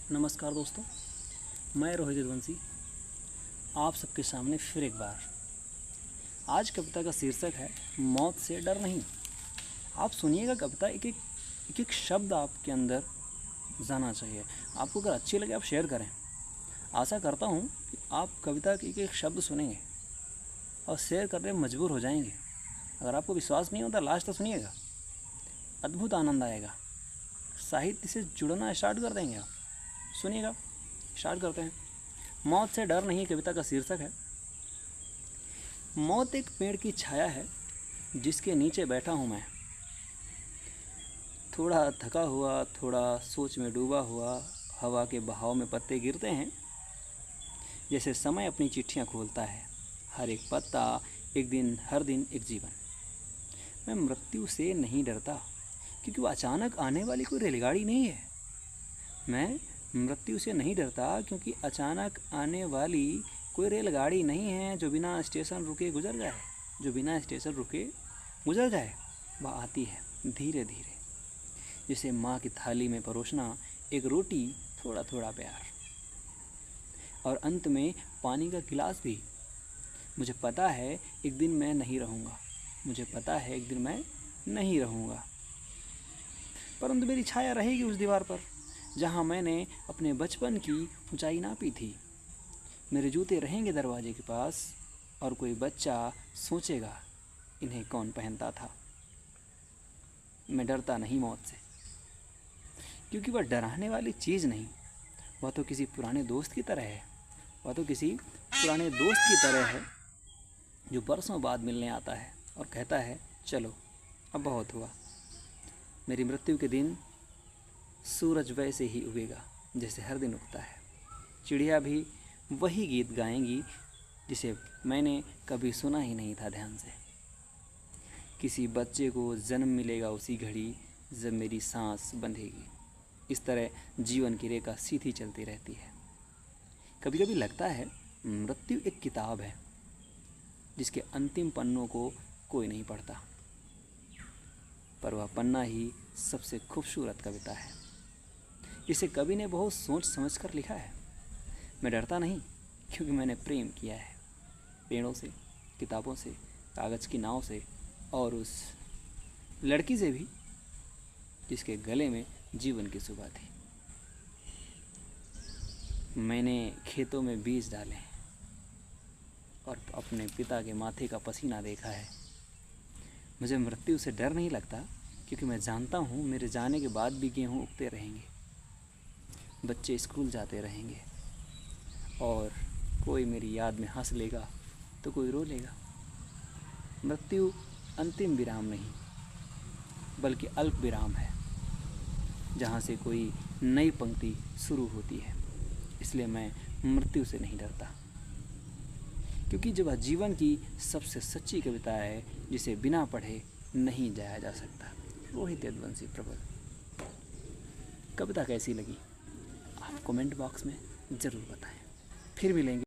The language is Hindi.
नमस्कार दोस्तों, मैं रोहित यदुवंशी आप सबके सामने फिर एक बार। आज कविता का शीर्षक है मौत से डर नहीं। आप सुनिएगा कविता, एक एक शब्द आपके अंदर जाना चाहिए। आपको अगर अच्छी लगे आप शेयर करें। आशा करता हूँ कि आप कविता के एक एक शब्द सुनेंगे और शेयर करने में मजबूर हो जाएंगे। अगर आपको विश्वास नहीं होता लास्ट तक सुनिएगा, अद्भुत आनंद आएगा। साहित्य से जुड़ना स्टार्ट कर देंगे आप। सुनिएगा, स्टार्ट करते हैं। मौत से डर नहीं कविता का शीर्षक है। मौत एक पेड़ की छाया है जिसके नीचे बैठा हूँ मैं, थोड़ा थका हुआ, थोड़ा सोच में डूबा हुआ। हवा के बहाव में पत्ते गिरते हैं जैसे समय अपनी चिट्ठियाँ खोलता है। हर एक पत्ता एक दिन, हर दिन एक जीवन। मैं मृत्यु से नहीं डरता क्योंकि वो अचानक आने वाली कोई रेलगाड़ी नहीं है। मैं मृत्यु से नहीं डरता क्योंकि अचानक आने वाली कोई रेलगाड़ी नहीं है जो बिना स्टेशन रुके गुजर जाए। जो बिना स्टेशन रुके गुजर जाए वह आती है धीरे धीरे, जैसे माँ की थाली में परोसना एक रोटी, थोड़ा थोड़ा प्यार, और अंत में पानी का गिलास भी। मुझे पता है एक दिन मैं नहीं रहूँगा, मुझे पता है एक दिन मैं नहीं रहूँगा, परंतु मेरी छाया रहेगी उस दीवार पर जहाँ मैंने अपने बचपन की ऊंचाई नापी थी। मेरे जूते रहेंगे दरवाजे के पास और कोई बच्चा सोचेगा इन्हें कौन पहनता था। मैं डरता नहीं मौत से क्योंकि वह डराने वाली चीज़ नहीं, वह तो किसी पुराने दोस्त की तरह है। वह तो किसी पुराने दोस्त की तरह है जो बरसों बाद मिलने आता है और कहता है चलो अब बहुत हुआ। मेरी मृत्यु के दिन सूरज वैसे ही उगेगा जैसे हर दिन उगता है। चिड़िया भी वही गीत गाएंगी जिसे मैंने कभी सुना ही नहीं था ध्यान से। किसी बच्चे को जन्म मिलेगा उसी घड़ी जब मेरी सांस बंधेगी। इस तरह जीवन की रेखा सीधी चलती रहती है। कभी कभी लगता है मृत्यु एक किताब है जिसके अंतिम पन्नों को कोई नहीं पढ़ता, पर वह पन्ना ही सबसे खूबसूरत कविता है जिसे कवि ने बहुत सोच समझ कर लिखा है। मैं डरता नहीं क्योंकि मैंने प्रेम किया है पेड़ों से, किताबों से, कागज़ की नाव से और उस लड़की से भी जिसके गले में जीवन की सुबह थी। मैंने खेतों में बीज डाले और अपने पिता के माथे का पसीना देखा है। मुझे मृत्यु से डर नहीं लगता क्योंकि मैं जानता हूँ मेरे जाने के बाद भी गेहूँ उगते रहेंगे, बच्चे स्कूल जाते रहेंगे और कोई मेरी याद में हंस लेगा तो कोई रो लेगा। मृत्यु अंतिम विराम नहीं बल्कि अल्प विराम है जहाँ से कोई नई पंक्ति शुरू होती है। इसलिए मैं मृत्यु से नहीं डरता क्योंकि जब वह जीवन की सबसे सच्ची कविता है जिसे बिना पढ़े नहीं जाया जा सकता। रोहित यदुवंशी प्रबल। कविता कैसी लगी आप कमेंट बॉक्स में ज़रूर बताएं। फिर मिलेंगे।